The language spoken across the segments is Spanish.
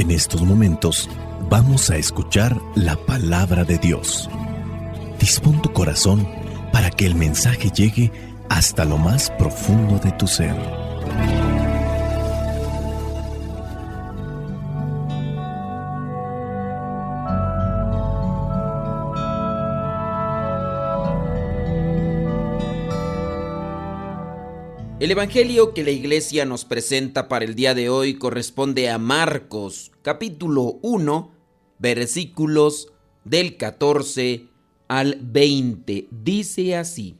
En estos momentos vamos a escuchar la palabra de Dios. Dispón tu corazón para que el mensaje llegue hasta lo más profundo de tu ser. El evangelio que la iglesia nos presenta para el día de hoy corresponde a Marcos, capítulo 1, versículos del 14 al 20. Dice así: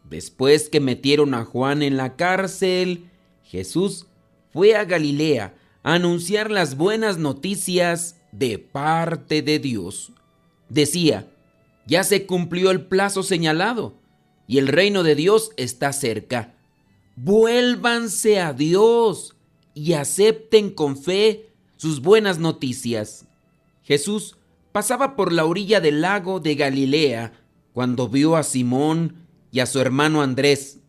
Después que metieron a Juan en la cárcel, Jesús fue a Galilea a anunciar las buenas noticias de parte de Dios. Decía: ya se cumplió el plazo señalado y el reino de Dios está cerca. Vuélvanse a Dios y acepten con fe sus buenas noticias. Jesús pasaba por la orilla del lago de Galilea cuando vio a Simón y a su hermano Andrés.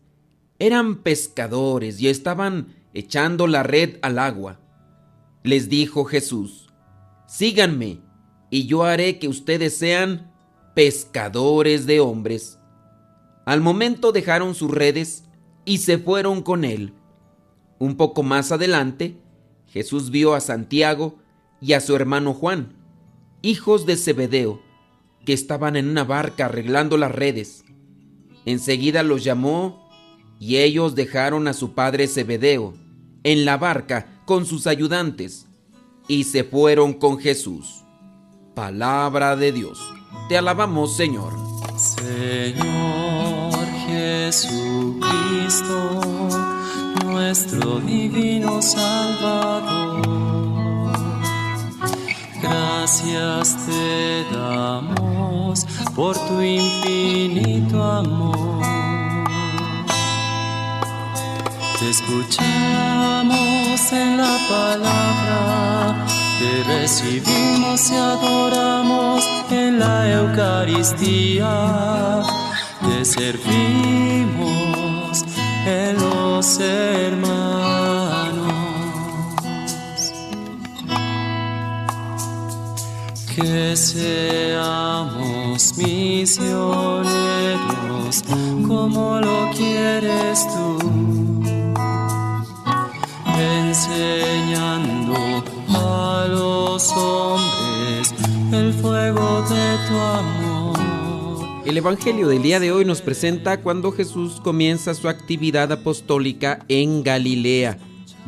Eran pescadores y estaban echando la red al agua. Les dijo Jesús: síganme y yo haré que ustedes sean pescadores de hombres. Al momento dejaron sus redes y se fueron con él. Un poco más adelante, Jesús vio a Santiago y a su hermano Juan, hijos de Zebedeo, que estaban en una barca arreglando las redes. Enseguida los llamó y ellos dejaron a su padre Zebedeo en la barca con sus ayudantes y se fueron con Jesús. Palabra de Dios. Te alabamos, Señor. Señor Jesucristo, nuestro divino Salvador, gracias te damos por tu infinito amor. Te escuchamos en la palabra, te recibimos y adoramos en la Eucaristía. Te servimos en los hermanos. Que seamos misioneros como lo quieres tú, enseñando a los hombres el fuego de tu amor. El evangelio del día de hoy nos presenta cuando Jesús comienza su actividad apostólica en Galilea.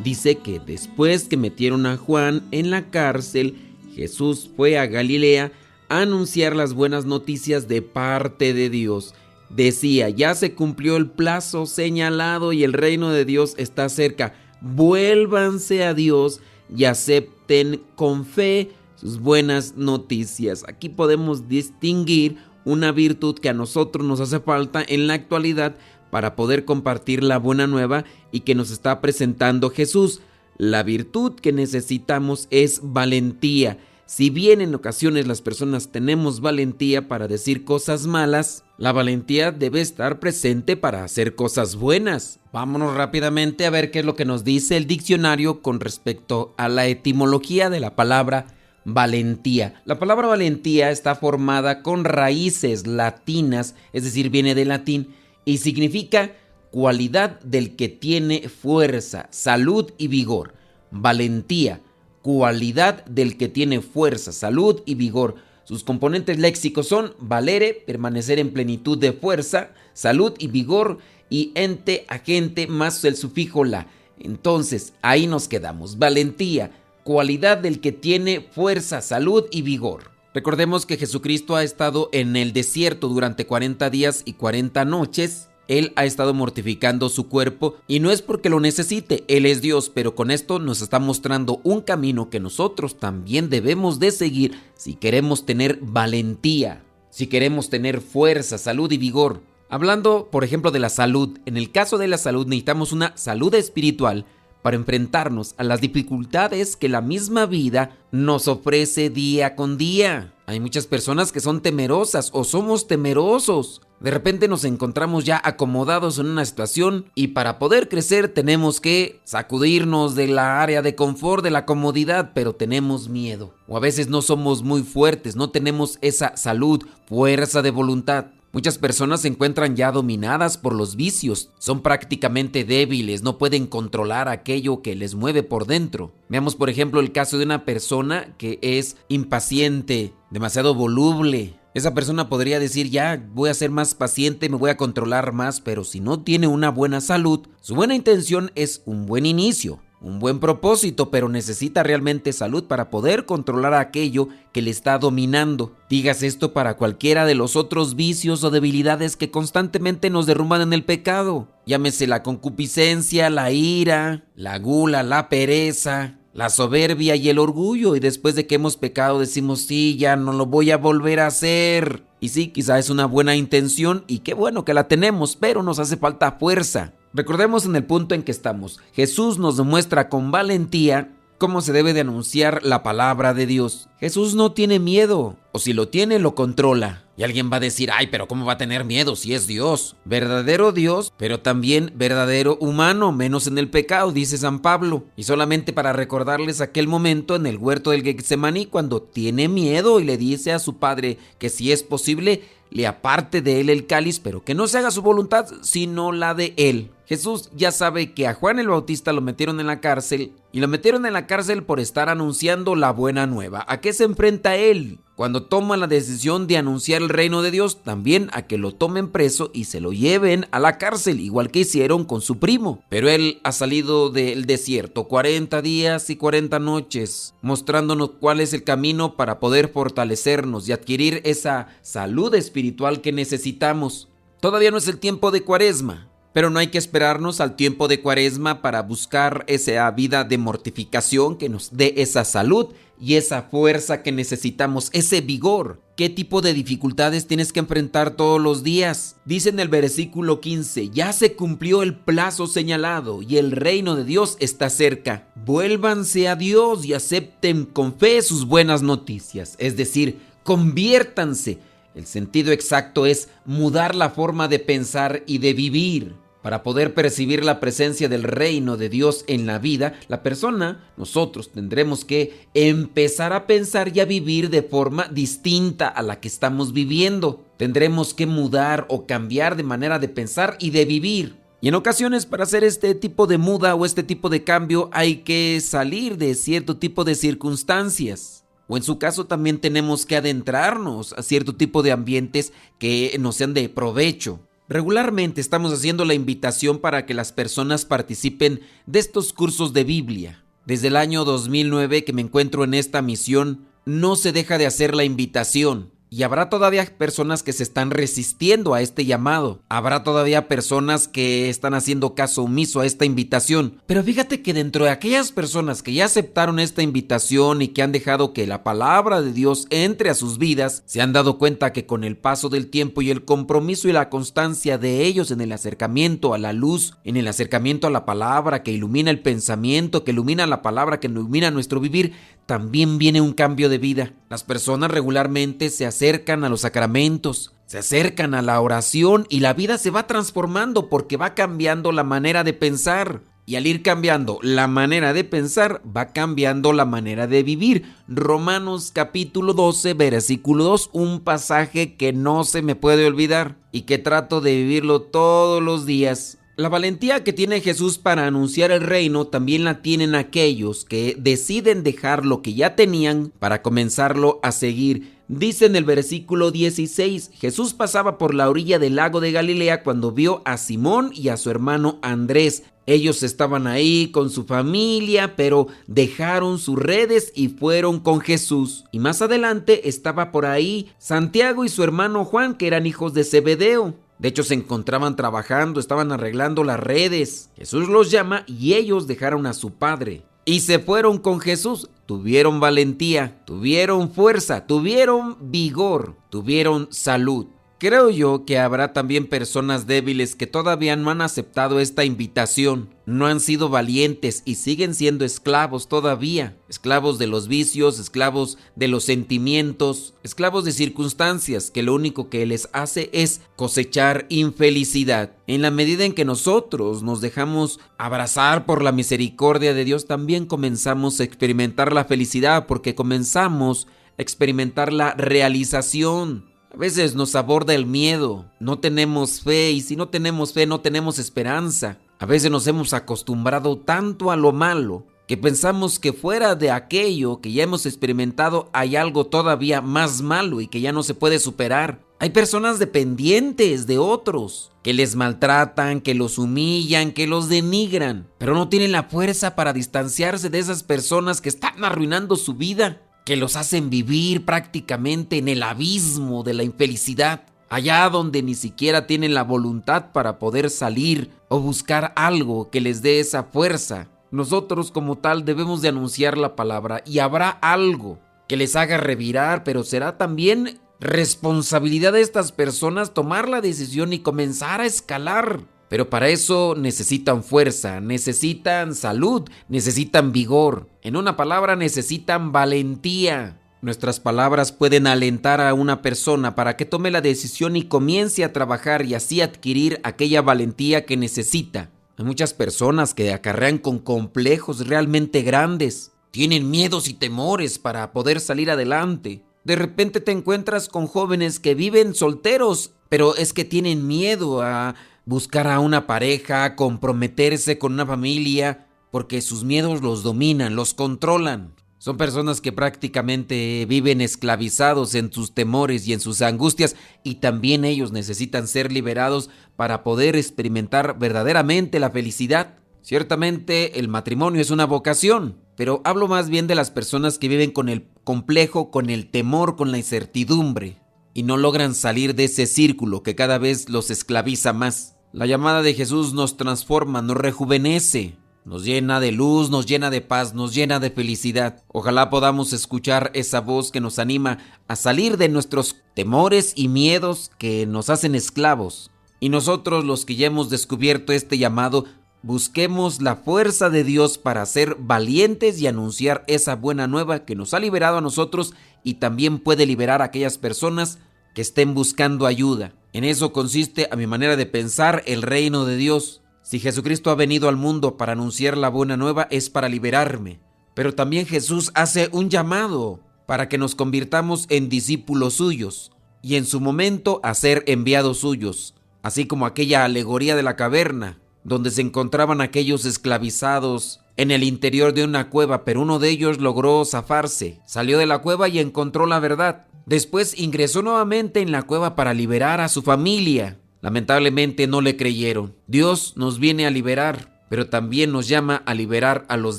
Dice que después que metieron a Juan en la cárcel, Jesús fue a Galilea a anunciar las buenas noticias de parte de Dios. Decía: ya se cumplió el plazo señalado y el reino de Dios está cerca. Vuélvanse a Dios y acepten con fe sus buenas noticias. Aquí podemos distinguir una virtud que a nosotros nos hace falta en la actualidad para poder compartir la buena nueva y que nos está presentando Jesús. La virtud que necesitamos es valentía. Si bien en ocasiones las personas tenemos valentía para decir cosas malas, la valentía debe estar presente para hacer cosas buenas. Vámonos rápidamente a ver qué es lo que nos dice el diccionario con respecto a la etimología de la palabra valentía. La palabra valentía está formada con raíces latinas, es decir, viene del latín y significa cualidad del que tiene fuerza, salud y vigor. Valentía, cualidad del que tiene fuerza, salud y vigor. Sus componentes léxicos son valere, permanecer en plenitud de fuerza, salud y vigor, y ente, agente, más el sufijo la. Entonces, ahí nos quedamos. Valentía, cualidad del que tiene fuerza, salud y vigor. Recordemos que Jesucristo ha estado en el desierto durante 40 días y 40 noches. Él ha estado mortificando su cuerpo y no es porque lo necesite, Él es Dios, pero con esto nos está mostrando un camino que nosotros también debemos de seguir si queremos tener valentía, si queremos tener fuerza, salud y vigor. Hablando, por ejemplo, de la salud, en el caso de la salud necesitamos una salud espiritual, para enfrentarnos a las dificultades que la misma vida nos ofrece día con día. Hay muchas personas que son temerosas o somos temerosos. De repente nos encontramos ya acomodados en una situación y para poder crecer tenemos que sacudirnos de la área de confort, de la comodidad, pero tenemos miedo. O a veces no somos muy fuertes, no tenemos esa salud, fuerza de voluntad. Muchas personas se encuentran ya dominadas por los vicios, son prácticamente débiles, no pueden controlar aquello que les mueve por dentro. Veamos por ejemplo el caso de una persona que es impaciente, demasiado voluble. Esa persona podría decir, ya voy a ser más paciente, me voy a controlar más, pero si no tiene una buena salud, su buena intención es un buen inicio, un buen propósito, pero necesita realmente salud para poder controlar aquello que le está dominando. Digas esto para cualquiera de los otros vicios o debilidades que constantemente nos derrumban en el pecado. Llámese la concupiscencia, la ira, la gula, la pereza, la soberbia y el orgullo. Y después de que hemos pecado decimos, sí, ya no lo voy a volver a hacer. Y sí, quizá es una buena intención y qué bueno que la tenemos, pero nos hace falta fuerza. Recordemos en el punto en que estamos. Jesús nos demuestra con valentía cómo se debe de anunciar la palabra de Dios. Jesús no tiene miedo, o si lo tiene, lo controla. Y alguien va a decir, ay, pero ¿cómo va a tener miedo si es Dios? Verdadero Dios, pero también verdadero humano, menos en el pecado, dice San Pablo. Y solamente para recordarles aquel momento en el huerto del Getsemaní, cuando tiene miedo y le dice a su padre que si es posible, le aparte de él el cáliz, pero que no se haga su voluntad, sino la de él. Jesús ya sabe que a Juan el Bautista lo metieron en la cárcel, y lo metieron en la cárcel por estar anunciando la buena nueva. ¿A qué se enfrenta él? Cuando toma la decisión de anunciar el reino de Dios, también a que lo tomen preso y se lo lleven a la cárcel, igual que hicieron con su primo. Pero él ha salido del desierto 40 días y 40 noches, mostrándonos cuál es el camino para poder fortalecernos y adquirir esa salud espiritual que necesitamos. Todavía no es el tiempo de Cuaresma, pero no hay que esperarnos al tiempo de Cuaresma para buscar esa vida de mortificación que nos dé esa salud y esa fuerza que necesitamos, ese vigor. ¿Qué tipo de dificultades tienes que enfrentar todos los días? Dice en el versículo 15, ya se cumplió el plazo señalado y el reino de Dios está cerca. Vuélvanse a Dios y acepten con fe sus buenas noticias, es decir, conviértanse. El sentido exacto es mudar la forma de pensar y de vivir. Para poder percibir la presencia del reino de Dios en la vida, la persona, nosotros tendremos que empezar a pensar y a vivir de forma distinta a la que estamos viviendo. Tendremos que mudar o cambiar de manera de pensar y de vivir. Y en ocasiones para hacer este tipo de muda o este tipo de cambio hay que salir de cierto tipo de circunstancias. O en su caso también tenemos que adentrarnos a cierto tipo de ambientes que nos sean de provecho. Regularmente estamos haciendo la invitación para que las personas participen de estos cursos de Biblia. Desde el año 2009 que me encuentro en esta misión, no se deja de hacer la invitación. Y habrá todavía personas que se están resistiendo a este llamado. Habrá todavía personas que están haciendo caso omiso a esta invitación. Pero fíjate que dentro de aquellas personas que ya aceptaron esta invitación y que han dejado que la palabra de Dios entre a sus vidas, se han dado cuenta que con el paso del tiempo y el compromiso y la constancia de ellos en el acercamiento a la luz, en el acercamiento a la palabra que ilumina el pensamiento, que ilumina la palabra, que ilumina nuestro vivir, también viene un cambio de vida. Las personas regularmente se acercan a los sacramentos, se acercan a la oración y la vida se va transformando porque va cambiando la manera de pensar. Y al ir cambiando la manera de pensar, va cambiando la manera de vivir. Romanos capítulo 12, versículo 2, un pasaje que no se me puede olvidar y que trato de vivirlo todos los días. La valentía que tiene Jesús para anunciar el reino también la tienen aquellos que deciden dejar lo que ya tenían para comenzarlo a seguir. Dice en el versículo 16, Jesús pasaba por la orilla del lago de Galilea cuando vio a Simón y a su hermano Andrés. Ellos estaban ahí con su familia, pero dejaron sus redes y fueron con Jesús. Y más adelante estaba por ahí Santiago y su hermano Juan, que eran hijos de Zebedeo. De hecho, se encontraban trabajando, estaban arreglando las redes. Jesús los llama y ellos dejaron a su padre y se fueron con Jesús. Tuvieron valentía, tuvieron fuerza, tuvieron vigor, tuvieron salud. Creo yo que habrá también personas débiles que todavía no han aceptado esta invitación, no han sido valientes y siguen siendo esclavos todavía, esclavos de los vicios, esclavos de los sentimientos, esclavos de circunstancias que lo único que les hace es cosechar infelicidad. En la medida en que nosotros nos dejamos abrazar por la misericordia de Dios, también comenzamos a experimentar la felicidad, porque comenzamos a experimentar la realización. A veces nos aborda el miedo, no tenemos fe, y si no tenemos fe no tenemos esperanza. A veces nos hemos acostumbrado tanto a lo malo que pensamos que fuera de aquello que ya hemos experimentado hay algo todavía más malo y que ya no se puede superar. Hay personas dependientes de otros que les maltratan, que los humillan, que los denigran, pero no tienen la fuerza para distanciarse de esas personas que están arruinando su vida, que los hacen vivir prácticamente en el abismo de la infelicidad, allá donde ni siquiera tienen la voluntad para poder salir o buscar algo que les dé esa fuerza. Nosotros como tal debemos de anunciar la palabra y habrá algo que les haga revirar, pero será también responsabilidad de estas personas tomar la decisión y comenzar a escalar. Pero para eso necesitan fuerza, necesitan salud, necesitan vigor. En una palabra, necesitan valentía. Nuestras palabras pueden alentar a una persona para que tome la decisión y comience a trabajar y así adquirir aquella valentía que necesita. Hay muchas personas que acarrean con complejos realmente grandes. Tienen miedos y temores para poder salir adelante. De repente te encuentras con jóvenes que viven solteros, pero es que tienen miedo a buscar a una pareja, a comprometerse con una familia, porque sus miedos los dominan, los controlan. Son personas que prácticamente viven esclavizados en sus temores y en sus angustias, y también ellos necesitan ser liberados para poder experimentar verdaderamente la felicidad. Ciertamente el matrimonio es una vocación, pero hablo más bien de las personas que viven con el complejo, con el temor, con la incertidumbre, y no logran salir de ese círculo que cada vez los esclaviza más. La llamada de Jesús nos transforma, nos rejuvenece, nos llena de luz, nos llena de paz, nos llena de felicidad. Ojalá podamos escuchar esa voz que nos anima a salir de nuestros temores y miedos que nos hacen esclavos. Y nosotros, los que ya hemos descubierto este llamado, busquemos la fuerza de Dios para ser valientes y anunciar esa buena nueva que nos ha liberado a nosotros y también puede liberar a aquellas personas que estén buscando ayuda. En eso consiste, a mi manera de pensar, el reino de Dios. Si Jesucristo ha venido al mundo para anunciar la buena nueva, es para liberarme. Pero también Jesús hace un llamado para que nos convirtamos en discípulos suyos y en su momento a ser enviados suyos. Así como aquella alegoría de la caverna, donde se encontraban aquellos esclavizados en el interior de una cueva, pero uno de ellos logró zafarse, salió de la cueva y encontró la verdad. Después ingresó nuevamente en la cueva para liberar a su familia. Lamentablemente no le creyeron. Dios nos viene a liberar, pero también nos llama a liberar a los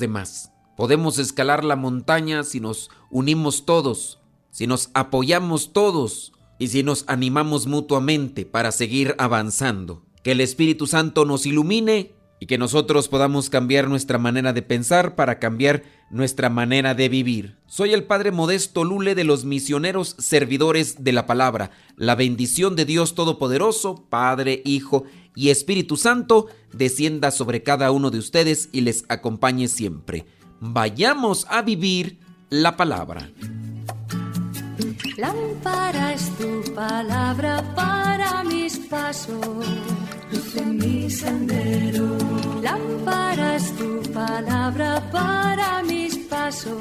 demás. Podemos escalar la montaña si nos unimos todos, si nos apoyamos todos y si nos animamos mutuamente para seguir avanzando. Que el Espíritu Santo nos ilumine y que nosotros podamos cambiar nuestra manera de pensar para cambiar nuestra manera de vivir. Soy el Padre Modesto Lule de los Misioneros Servidores de la Palabra. La bendición de Dios Todopoderoso, Padre, Hijo y Espíritu Santo, descienda sobre cada uno de ustedes y les acompañe siempre. Vayamos a vivir la palabra. Lámpara es tu palabra para mis pasos, luz en mi sendero. Lámpara es tu palabra para mis pasos,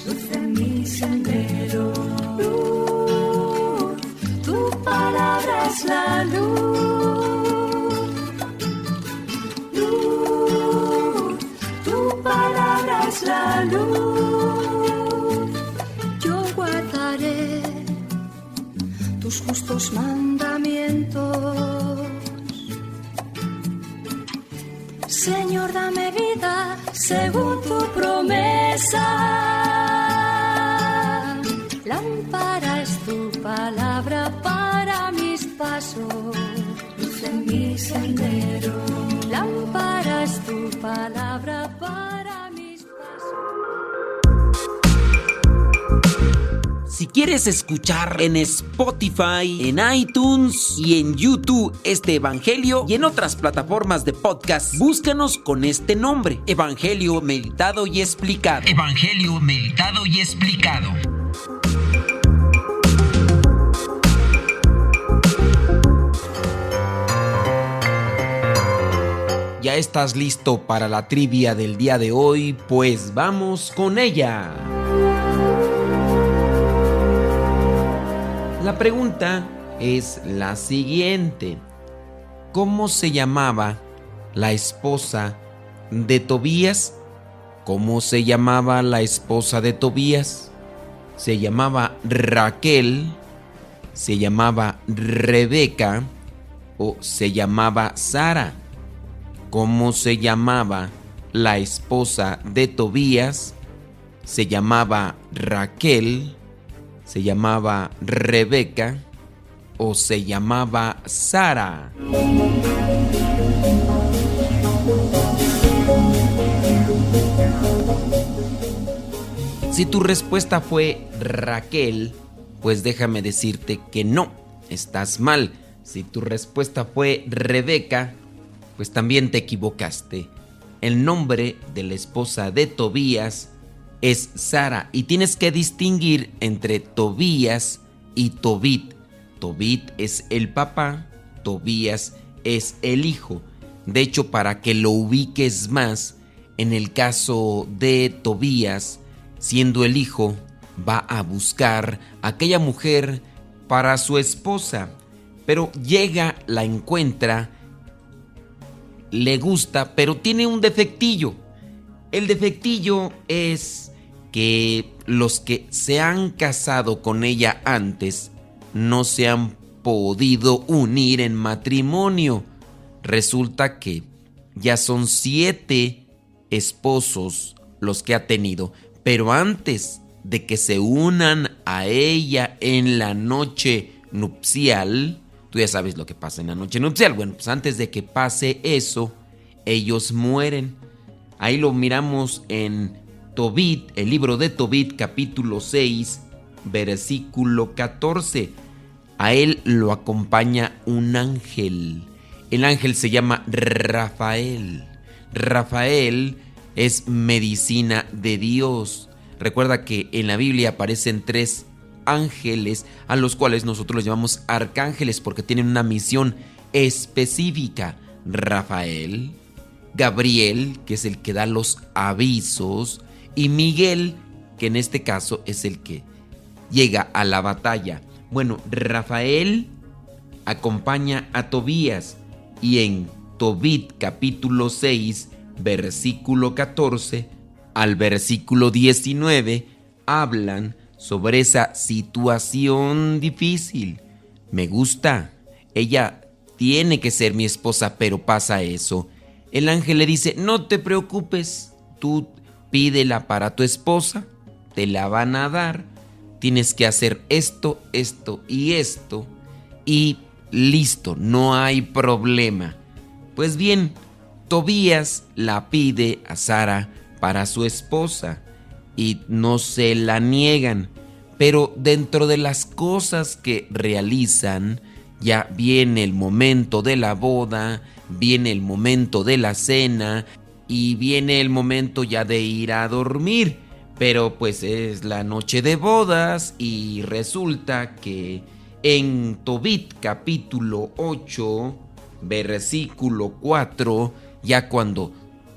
luz en mi sendero. Luz, tu palabra es la luz. Luz, tu palabra es la luz. Tus justos mandamientos. Señor, dame vida según tu promesa. Lámpara es tu palabra para mis pasos, luz en mi sendero. Lámpara es tu palabra para mis pasos. Si quieres escuchar en Spotify, en iTunes y en YouTube este evangelio y en otras plataformas de podcast, búscanos con este nombre: Evangelio Meditado y Explicado. Evangelio Meditado y Explicado. ¿Ya estás listo para la trivia del día de hoy? Pues vamos con ella. La pregunta es la siguiente: ¿cómo se llamaba la esposa de Tobías? ¿Cómo se llamaba la esposa de Tobías? ¿Se llamaba Raquel? ¿Se llamaba Rebeca? ¿O se llamaba Sara? ¿Cómo se llamaba la esposa de Tobías? ¿Se llamaba Raquel? ¿Se llamaba Rebeca? ¿O se llamaba Sara? Si tu respuesta fue Raquel, pues déjame decirte que no, estás mal. Si tu respuesta fue Rebeca, pues también te equivocaste. El nombre de la esposa de Tobías es Sara y tienes que distinguir entre Tobías y Tobit. Tobit es el papá, Tobías es el hijo. De hecho, para que lo ubiques más, en el caso de Tobías, siendo el hijo, va a buscar a aquella mujer para su esposa, pero llega, la encuentra, le gusta, pero tiene un defectillo. El defectillo es que los que se han casado con ella antes no se han podido unir en matrimonio. Resulta que ya son 7 esposos los que ha tenido, pero antes de que se unan a ella en la noche nupcial, tú ya sabes lo que pasa en la noche nupcial. Bueno, pues antes de que pase eso, ellos mueren. Ahí lo miramos en Tobit, el libro de Tobit, capítulo 6, versículo 14. A él lo acompaña un ángel. El ángel se llama Rafael. Rafael es medicina de Dios. Recuerda que en la Biblia aparecen 3 ángeles a los cuales nosotros los llamamos arcángeles porque tienen una misión específica. Rafael, Gabriel, que es el que da los avisos, y Miguel, que en este caso es el que llega a la batalla. Bueno, Rafael acompaña a Tobías y en Tobit capítulo 6, versículo 14 al versículo 19 hablan sobre esa situación difícil. Me gusta, ella tiene que ser mi esposa, pero pasa eso. El ángel le dice: no te preocupes, tú pídela para tu esposa, te la van a dar, tienes que hacer esto, esto y esto, y listo, no hay problema. Pues bien, Tobías la pide a Sara para su esposa y no se la niegan, pero dentro de las cosas que realizan, ya viene el momento de la boda, viene el momento de la cena y viene el momento ya de ir a dormir. Pero pues es la noche de bodas y resulta que en Tobit capítulo 8, versículo 4, ya cuando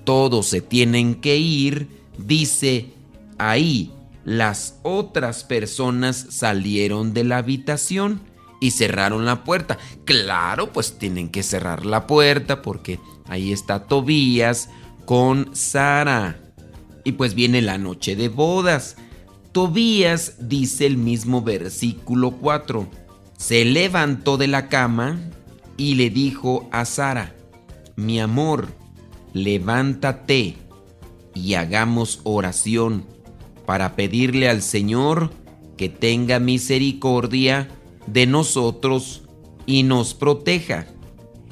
todos se tienen que ir, dice ahí: las otras personas salieron de la habitación y cerraron la puerta. Claro, pues tienen que cerrar la puerta porque ahí está Tobías con Sara. Y pues viene la noche de bodas. Tobías, dice el mismo versículo 4, se levantó de la cama y le dijo a Sara: mi amor, levántate y hagamos oración para pedirle al Señor que tenga misericordia de nosotros y nos proteja.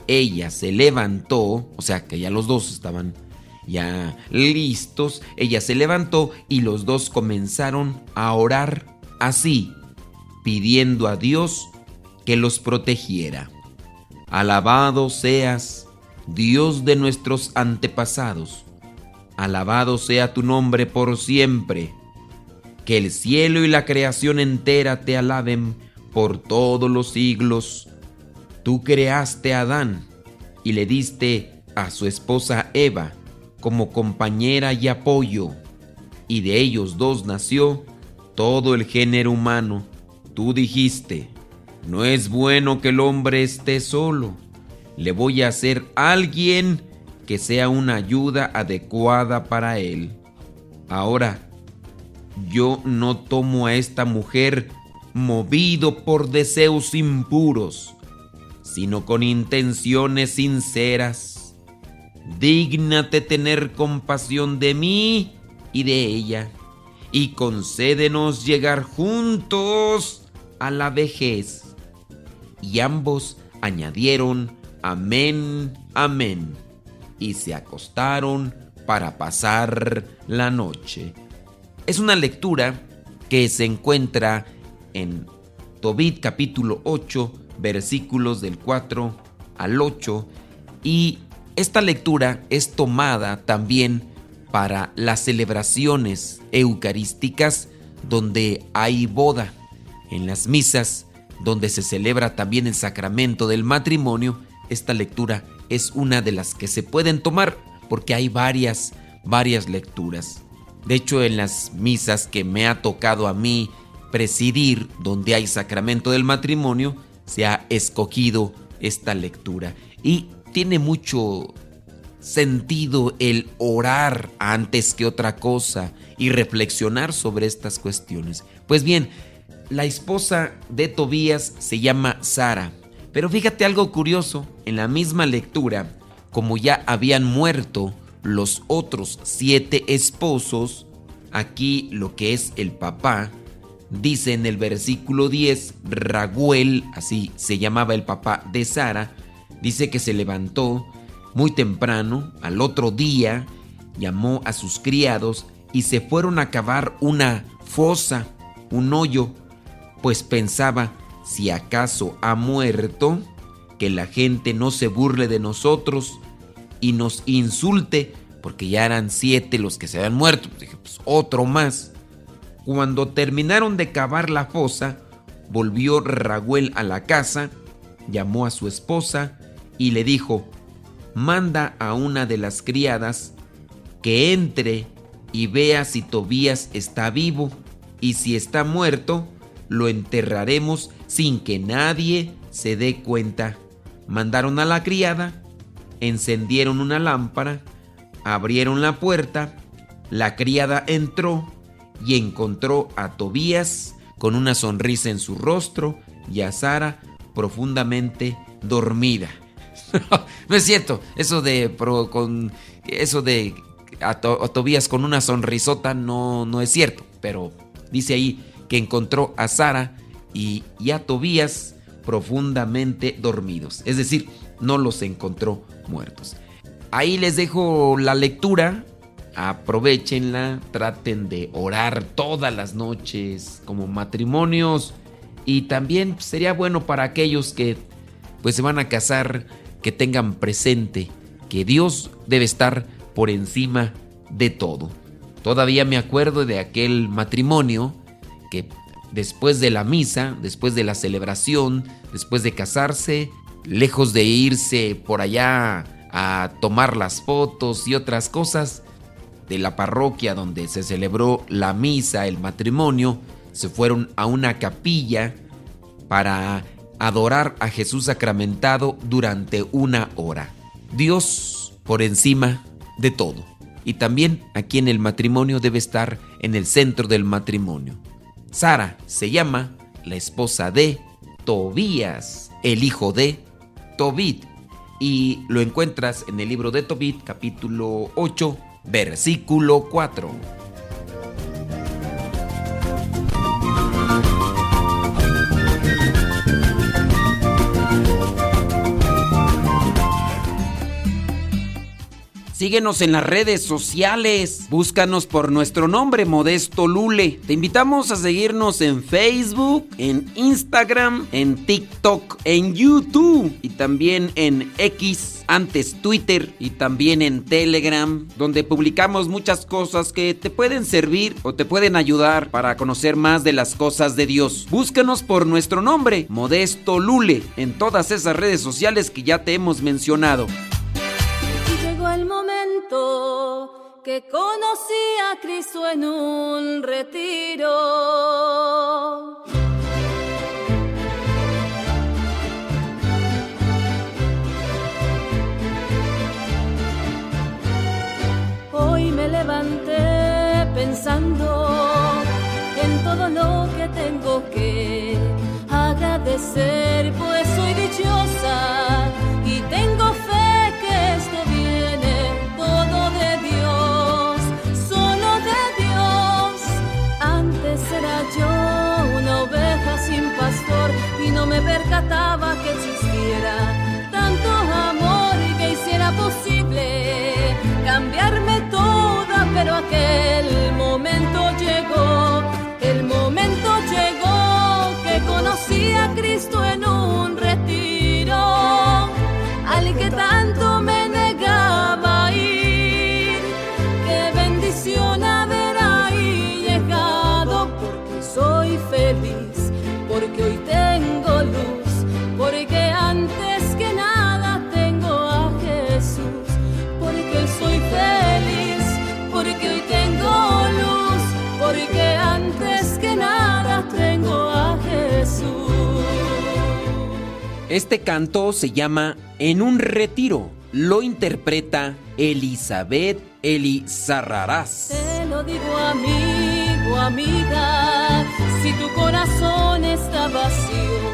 Ella se levantó, o sea que ya los dos estaban ya listos. Ella se levantó y los dos comenzaron a orar así: pidiendo a Dios que los protegiera. Alabado seas, Dios de nuestros antepasados. Alabado sea tu nombre por siempre. Que el cielo y la creación entera te alaben por todos los siglos. Tú creaste a Adán y le diste a su esposa Eva como compañera y apoyo, y de ellos dos nació todo el género humano. Tú dijiste: no es bueno que el hombre esté solo. Le voy a hacer a alguien que sea una ayuda adecuada para él. Ahora, yo no tomo a esta mujer movido por deseos impuros, sino con intenciones sinceras. Dígnate tener compasión de mí y de ella, y concédenos llegar juntos a la vejez. Y ambos añadieron: amén, amén, y se acostaron para pasar la noche. Es una lectura que se encuentra en Tobit capítulo 8, versículos del 4 al 8, y esta lectura es tomada también para las celebraciones eucarísticas donde hay boda. En las misas donde se celebra también el sacramento del matrimonio, esta lectura es una de las que se pueden tomar porque hay varias lecturas. De hecho, en las misas que me ha tocado a mí presidir, donde hay sacramento del matrimonio, se ha escogido esta lectura. Y tiene mucho sentido el orar antes que otra cosa y reflexionar sobre estas cuestiones. Pues bien, la esposa de Tobías se llama Sara. Pero fíjate algo curioso, en la misma lectura, como ya habían muerto los otros 7 esposos, aquí lo que es el papá, dice en el versículo 10, Raguel, así se llamaba el papá de Sara, dice que se levantó muy temprano, al otro día, llamó a sus criados y se fueron a cavar una fosa, un hoyo, pues pensaba: si acaso ha muerto, que la gente no se burle de nosotros y nos insulte, porque ya eran 7 los que se habían muerto. Dije, pues otro más. Cuando terminaron de cavar la fosa, volvió Raguel a la casa, llamó a su esposa y le dijo: manda a una de las criadas que entre y vea si Tobías está vivo, y si está muerto, lo enterraremos sin que nadie se dé cuenta. Mandaron a la criada, encendieron una lámpara, abrieron la puerta, la criada entró y encontró a Tobías con una sonrisa en su rostro y a Sara profundamente dormida. No es cierto, eso de a Tobías con una sonrisota no es cierto, pero dice ahí que encontró a Sara y a Tobías profundamente dormidos, es decir, no los encontró muertos. Ahí les dejo la lectura, aprovéchenla, traten de orar todas las noches como matrimonios, y también sería bueno para aquellos que pues se van a casar, que tengan presente que Dios debe estar por encima de todo. Todavía me acuerdo de aquel matrimonio que después de la misa, después de la celebración, después de casarse, lejos de irse por allá a tomar las fotos y otras cosas de la parroquia donde se celebró la misa, el matrimonio, se fueron a una capilla para adorar a Jesús sacramentado durante 1 hora. Dios por encima de todo. Y también aquí en el matrimonio debe estar en el centro del matrimonio. Sara se llama la esposa de Tobías, el hijo de Tobit. Y lo encuentras en el libro de Tobit, capítulo 8, versículo 4. Síguenos en las redes sociales. Búscanos por nuestro nombre, Modesto Lule. Te invitamos a seguirnos en Facebook, en Instagram, en TikTok, en YouTube y también en X, antes Twitter, y también en Telegram, donde publicamos muchas cosas que te pueden servir o te pueden ayudar para conocer más de las cosas de Dios. Búscanos por nuestro nombre, Modesto Lule, en todas esas redes sociales que ya te hemos mencionado. Llegó el momento que conocí a Cristo en un retiro. Hoy me levanté pensando en todo lo que tengo que agradecer, pues soy dichosa y tengo fe que esto viene todo de Dios, solo de Dios. Antes era yo una oveja sin pastor y no me percataba que existiera tanto amor y que hiciera posible cambiarme toda, pero aquel momento llegó, el momento llegó que conocí a Cristo en un retiro, al que tanto me negaba ir. Qué bendición haber ahí llegado, porque soy feliz, porque hoy tengo luz, porque antes que nada tengo a Jesús, porque soy feliz, porque hoy tengo luz, porque antes que nada tengo a Jesús. Este canto se llama En un retiro. Lo interpreta Elizabeth Elizarrarás. Te lo digo, amigo, amiga, si tu corazón está vacío,